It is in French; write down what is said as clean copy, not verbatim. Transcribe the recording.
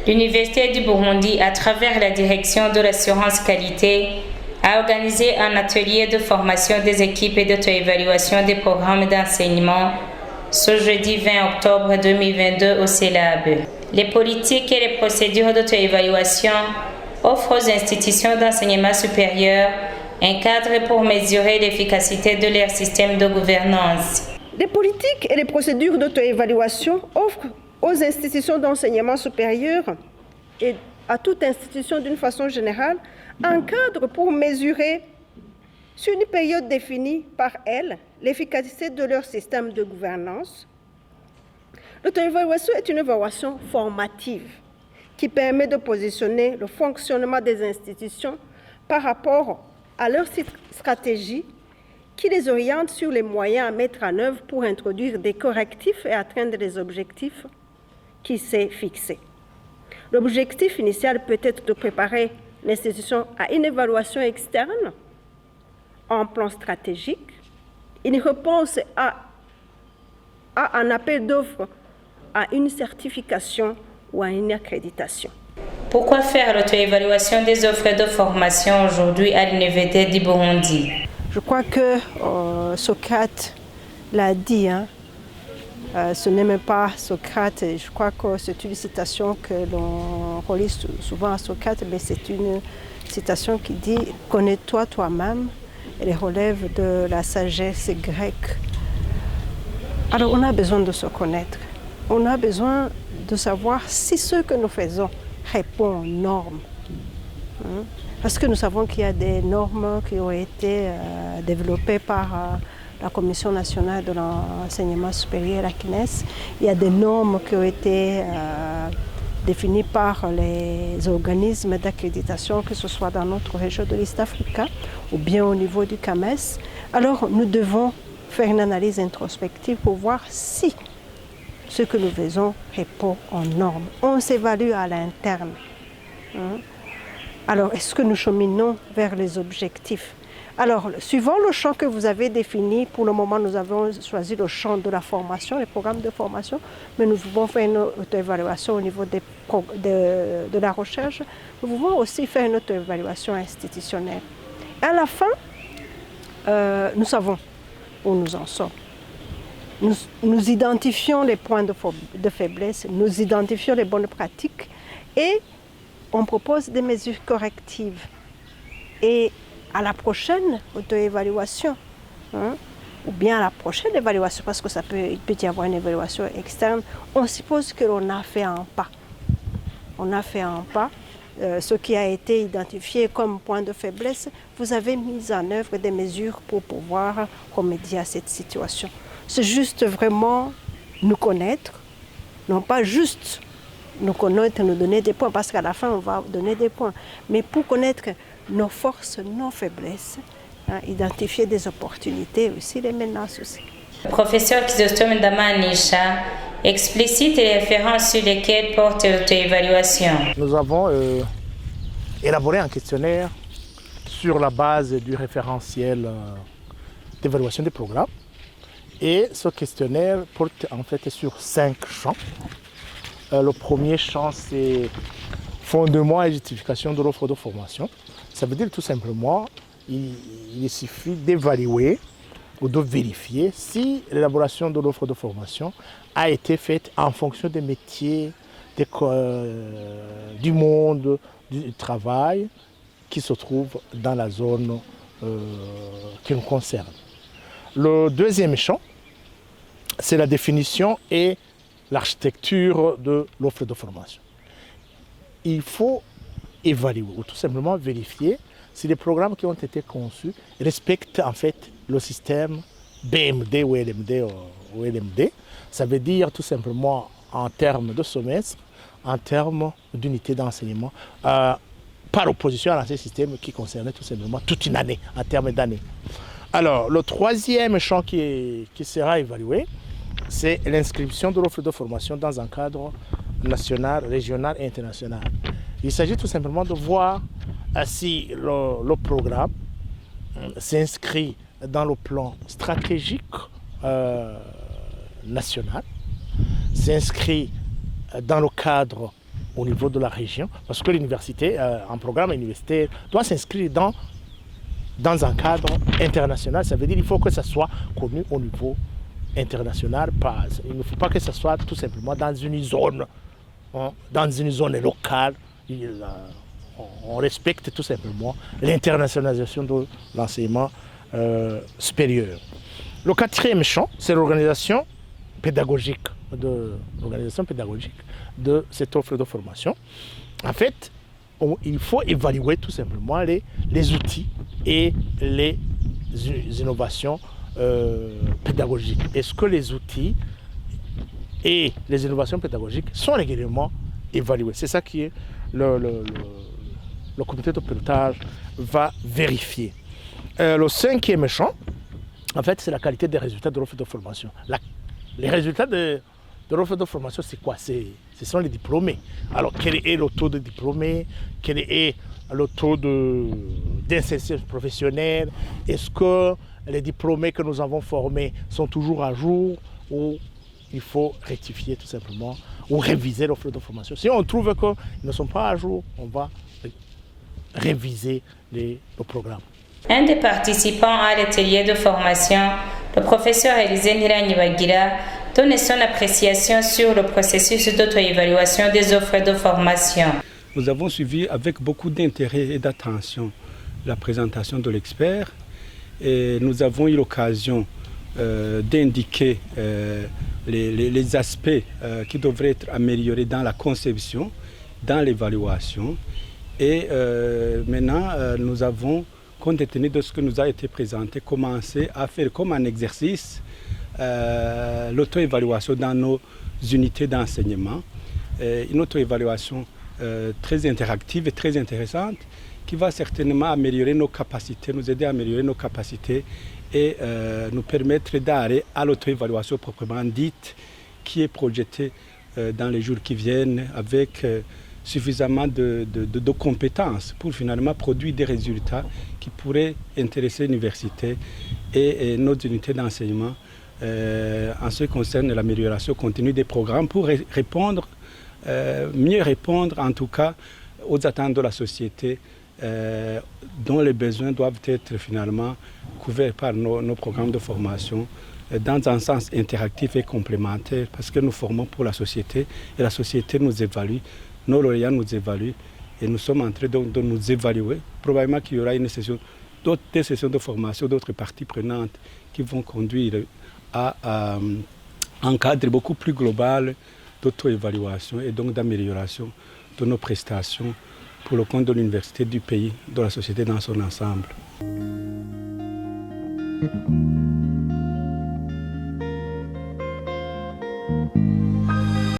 L'Université du Burundi, à travers la direction de l'assurance qualité, a organisé un atelier de formation des équipes et d'auto-évaluation des programmes d'enseignement ce jeudi 20 octobre 2022 au CELAB. Les politiques et les procédures d'auto-évaluation offrent aux institutions d'enseignement supérieur un cadre pour mesurer l'efficacité de leur système de gouvernance. Les politiques et les procédures d'auto-évaluation offrent aux institutions d'enseignement supérieur et à toute institution d'une façon générale un cadre pour mesurer, sur une période définie par elles, l'efficacité de leur système de gouvernance. L'auto-évaluation est une évaluation formative qui permet de positionner le fonctionnement des institutions par rapport à leur stratégie qui les oriente sur les moyens à mettre en œuvre pour introduire des correctifs et atteindre les objectifs qui s'est fixé. L'objectif initial peut être de préparer l'institution à une évaluation externe en plan stratégique, une réponse à un appel d'offres, à une certification ou à une accréditation. Pourquoi faire l'auto-évaluation des offres de formation aujourd'hui à l'Université du Burundi? Je crois que Socrate l'a dit, ce n'est même pas Socrate, je crois que c'est une citation que l'on relit souvent à Socrate, mais c'est une citation qui dit « Connais-toi toi-même ». Elle relève de la sagesse grecque. Alors on a besoin de se connaître, on a besoin de savoir si ce que nous faisons répond aux normes. Parce que nous savons qu'il y a des normes qui ont été développées par la Commission nationale de l'enseignement supérieur, la CNES. Il y a des normes qui ont été définies par les organismes d'accréditation, que ce soit dans notre région de l'East Africa ou bien au niveau du CAMES. Alors nous devons faire une analyse introspective pour voir si ce que nous faisons répond aux normes. On s'évalue à l'interne. Alors, est-ce que nous cheminons vers les objectifs? Alors, suivant le champ que vous avez défini, pour le moment, nous avons choisi le champ de la formation, les programmes de formation, mais nous pouvons faire une auto-évaluation au niveau de la recherche. Nous pouvons aussi faire une auto-évaluation institutionnelle. À la fin, nous savons où nous en sommes. Nous identifions les points de faiblesse, nous identifions les bonnes pratiques et on propose des mesures correctives. Et à la prochaine auto-évaluation, ou bien à la prochaine évaluation, parce que il peut y avoir une évaluation externe, on suppose que l'on a fait un pas. On a fait un pas. Ce qui a été identifié comme point de faiblesse, vous avez mis en œuvre des mesures pour pouvoir remédier à cette situation. C'est juste vraiment nous connaître, non pas juste nous connaître, nous donner des points, parce qu'à la fin, on va donner des points. Mais pour connaître nos forces, nos faiblesses, identifier des opportunités aussi, les menaces aussi. Le professeur Chrysostome Damanisha explicite les références sur lesquelles porte l'auto-évaluation. Nous avons élaboré un questionnaire sur la base du référentiel d'évaluation des programmes. Et ce questionnaire porte en fait sur 5 champs. Le premier champ, c'est fondement et justification de l'offre de formation. Ça veut dire tout simplement il suffit d'évaluer ou de vérifier si l'élaboration de l'offre de formation a été faite en fonction des métiers, du monde du travail qui se trouve dans la zone qui nous concerne. Le deuxième champ, c'est la définition et l'architecture de l'offre de formation. Il faut évaluer ou tout simplement vérifier si les programmes qui ont été conçus respectent en fait le système BMD ou LMD. Ça veut dire tout simplement en termes de semestre, en termes d'unité d'enseignement, par opposition à l'ancien système qui concernait tout simplement toute une année, en termes d'année. Alors, le troisième champ qui sera évalué, c'est l'inscription de l'offre de formation dans un cadre national, régional et international. Il s'agit tout simplement de voir si le programme s'inscrit dans le plan stratégique national, s'inscrit dans le cadre au niveau de la région, parce que l'université, un programme universitaire, doit s'inscrire dans un cadre international. Ça veut dire qu'il faut que ça soit connu au niveau international. Il ne faut pas que ça soit tout simplement dans une zone, locale. On respecte tout simplement l'internationalisation de l'enseignement supérieur. Le quatrième champ, c'est l'organisation pédagogique de cette offre de formation. En fait, il faut évaluer tout simplement les outils et les innovations pédagogiques. Est-ce que les outils et les innovations pédagogiques sont régulièrement évalués? C'est ça qui est le comité de pilotage va vérifier. Le cinquième champ, en fait, c'est la qualité des résultats de l'offre de formation. Les résultats de l'offre de formation, c'est quoi? Ce sont les diplômés. Alors, quel est le taux de diplômés? Quel est le taux d'insertion professionnelle? Est-ce que les diplômés que nous avons formés sont toujours à jour, ou il faut rectifier tout simplement ou réviser l'offre de formation? Si on trouve qu'ils ne sont pas à jour, on va réviser le programme. Un des participants à l'atelier de formation, le professeur Élisée Niranibagira, donne son appréciation sur le processus d'auto-évaluation des offres de formation. Nous avons suivi avec beaucoup d'intérêt et d'attention la présentation de l'expert et nous avons eu l'occasion d'indiquer les aspects qui devraient être améliorés dans la conception, dans l'évaluation. Et maintenant, nous avons, compte tenu de ce que nous a été présenté, commencé à faire comme un exercice l'auto-évaluation dans nos unités d'enseignement. Une auto-évaluation très interactive et très intéressante qui va certainement améliorer nos capacités, nous aider à améliorer nos capacités et nous permettre d'aller à l'auto-évaluation proprement dite qui est projetée dans les jours qui viennent avec suffisamment de compétences pour finalement produire des résultats qui pourraient intéresser l'université et nos unités d'enseignement en ce qui concerne l'amélioration continue des programmes pour mieux répondre en tout cas aux attentes de la société dont les besoins doivent être finalement couverts par nos programmes de formation dans un sens interactif et complémentaire parce que nous formons pour la société et la société nous évalue, nos lauréats nous évaluent et nous sommes en train donc de nous évaluer. Probablement qu'il y aura d'autres sessions de formation, d'autres parties prenantes qui vont conduire à un cadre beaucoup plus global d'auto-évaluation et donc d'amélioration de nos prestations pour le compte de l'université, du pays, de la société dans son ensemble.